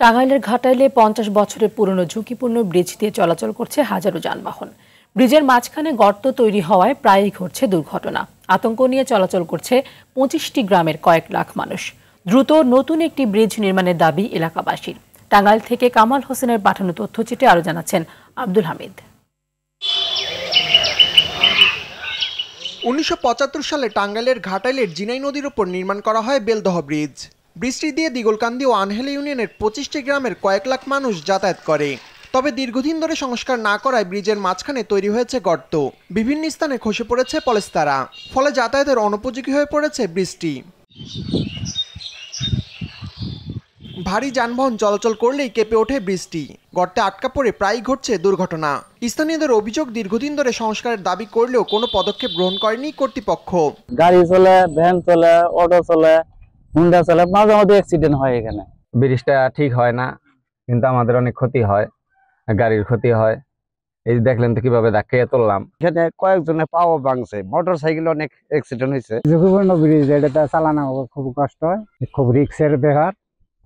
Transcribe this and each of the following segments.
টাঙ্গাইলের ঘাটাইলে ৫০ বছরের পুরনো ঝুঁকিপূর্ণ ব্রিজ দিয়ে চলাচল করছে হাজারো যানবাহন। ব্রিজের মাঝখানে গর্ত তৈরি হওয়ায় প্রায়ই ঘটছে দুর্ঘটনা। আতঙ্ক নিয়ে চলাচল করছে ২৫টি গ্রামের কয়েক লাখ মানুষ। দ্রুত নতুন একটি ব্রিজ নির্মাণের দাবি এলাকাবাসীর। টাঙ্গাইল থেকে কামাল হোসেনের পাঠানো তথ্যচিত্রে আরো জানাচ্ছেন আব্দুল হামিদ। ১৯৭৫ সালে টাঙ্গাইলের ঘাটাইলের জিনাই নদীর উপর নির্মাণ করা হয় বেলদহ ব্রিজ। বৃষ্টি দিয়ে দিগলকান্দি ও আনহেলে ইউনিয়নের ২৫টি গ্রামের কয়েক লাখ মানুষ যাতায়াত করে। তবে দীর্ঘদিন ধরে সংস্কার না করায় ব্রিজের মাঝখানে তৈরি হয়েছে গর্ত, বিভিন্ন স্থানে খসে পড়েছে পলেস্তারা, ফলে যাতায়াতের অনুপযোগী হয়ে পড়েছে ব্রিজটি। ভারী যানবাহন চলাচল করলেই কেঁপে ওঠে ব্রিজটি। গর্তে আটকা পড়ে প্রায়ই ঘটছে দুর্ঘটনা। স্থানীয়দের অভিযোগ, দীর্ঘদিন ধরে সংস্কারের দাবি করলেও কোনো পদক্ষেপ গ্রহণ করেনি কর্তৃপক্ষ। গাড়ি চলে, ভ্যান চলে, অটো চলে, হুন্ডা চলে, মাঝে মাঝে অ্যাক্সিডেন্ট হয়। এখানে ব্রিজটা ঠিক হয় না, কিন্তু আমাদের অনেক ক্ষতি হয়, গাড়ির ক্ষতি হয়। এই দেখলেন তো কিভাবে ধাক্কিয়ে তুললাম। এখানে কয়েকজনের পাও ভাঙছে, মোটর সাইকেল অনেক অ্যাক্সিডেন্ট হয়েছে। ঝুঁকিপূর্ণ ব্রিজ, এটা চালানো খুব কষ্ট হয়, খুব রিস্কের ব্যাপার।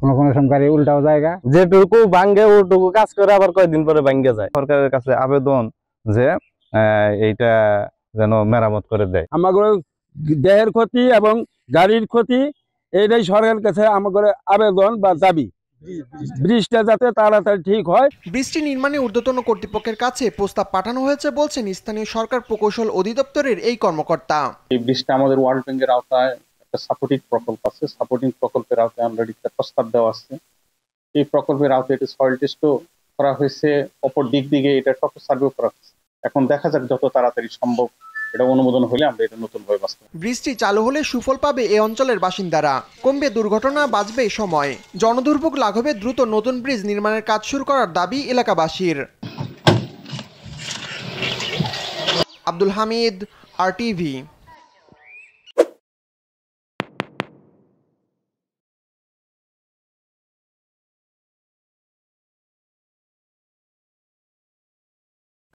কোনো সময় গাড়ি উল্টাও জায়গা, যেটুকু ভাঙ্গে ওটুকু কাজ করে আবার কয়েকদিন পরে ভাঙ্গে যায়। সরকারের কাছে আবেদন যে এইটা যেন মেরামত করে দেয়। আমাদের দেহের ক্ষতি এবং গাড়ির ক্ষতি, এইটাই সরকারের কাছে আমাদের আবেদন বা দাবি, ব্রিজটা যাতে তাড়াতাড়ি ঠিক হয়। ব্রিজটি নির্মাণে ঊর্ধ্বতন কর্তৃপক্ষের কাছে প্রস্তাব পাঠানো হয়েছে বলছেন স্থানীয় সরকার প্রকৌশল অধিদপ্তরের এই কর্মকর্তা। এই ব্রিজটা আমাদের ওয়ার্ল্ড ব্যাংকের আওতায় একটা সাপোর্টিং প্রকল্প আছে। সাপোর্টিং প্রকল্পের আওতায় অলরেডি একটা প্রস্তাব দেওয়া আছে। এই প্রকল্পের আওতায় এটা সয়েল টেস্টও করা হয়েছে, অপর দিক দিকে এটা টপো সার্ভেও করা হয়েছে। এখন দেখা যাক যত তাড়াতাড়ি সম্ভব এটা অনুমোদন হলে আমরা এটা নতুনভাবে বাস্তবায়ন। ব্রিজটি চালু হলে সুফল পাবে এই অঞ্চলের বাসিন্দারা, কমবে দুর্ঘটনা, বাঁচবে সময়। জনদুর্ভোগ লাঘবে দ্রুত নতুন ব্রিজ নির্মাণের কাজ শুরু করার দাবি এলাকাবাসীর। আব্দুল হামিদ, RTV।